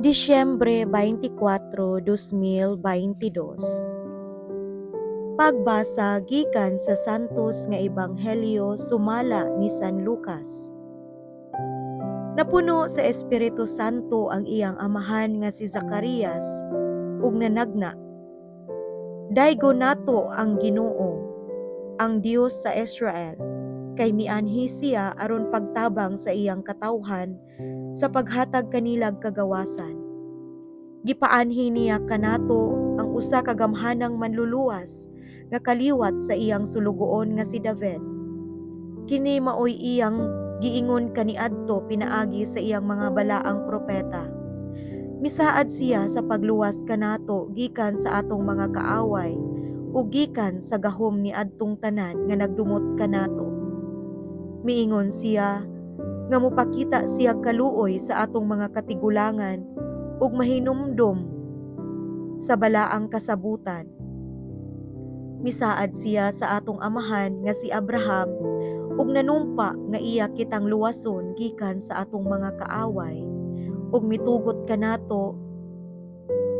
Disyembre 24, 2022. Pagbasa gikan sa Santos nga Ebanghelyo sumala ni San Lucas. Napuno sa Espiritu Santo ang iyang amahan nga si Zacarias ug nanagna. Daygo nato ang Ginoo, ang Dios sa Israel, kay mianhi siya aron pagtabang sa iyang katawhan sa paghatag kanilag kagawasan. Gipaanhi niya kanato ang usa ka gamhanang manluluwas nga kaliwat sa iyang sulugoon nga si David. Kini maoy iyang giingon kaniadto pinaagi sa iyang mga balaang propeta. Misaad siya sa pagluwas kanato gikan sa atong mga kaaway ug gikan sa gahom ni adtong tanan nga nagdumot kanato. Miingon siya nga mopakita siya kaluoy sa atong mga katigulangan ug mahinumdom sa balaang kasabutan. Misaad siya sa atong amahan nga si Abraham ug nanumpa nga iya kitang luwason gikan sa atong mga kaaway ug mitugot kanato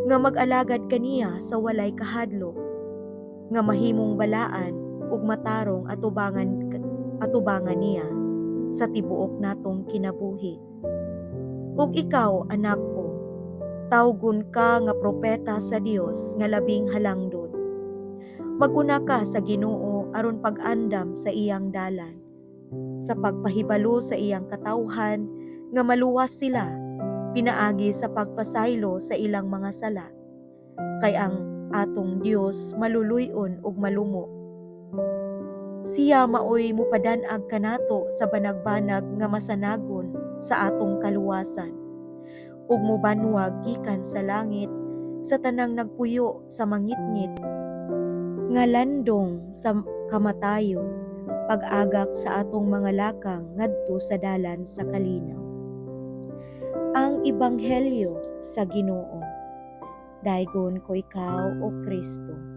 nga mag-alagad kaniya sa walay kahadlok, nga mahimong balaan ug matarong atubangan niya sa tibuok natong kinabuhi. Ug ikaw, anak ko, tawgon ka nga propeta sa Dios nga labing halangdon. Maguna ka sa Ginoo aron pag-andam sa iyang dalan, sa pagpahibalo sa iyang katawhan nga maluwas sila pinaagi sa pagpasaylo sa ilang mga sala. Kay ang atong Dios maluluy-on ug malumo. Siya maoy mupadan-ag kanato sa banag-banag nga masanagon sa atong kaluwasan ug mobanwag gikan sa langit sa tanang nagpuyo sa mangitngit nga landong sa kamatayon, pag-agak sa atong mga lakang ngadto sa dalan sa kalinaw. Ang Ebanghelyo sa Ginoo. Daygon ko ikaw, O Kristo.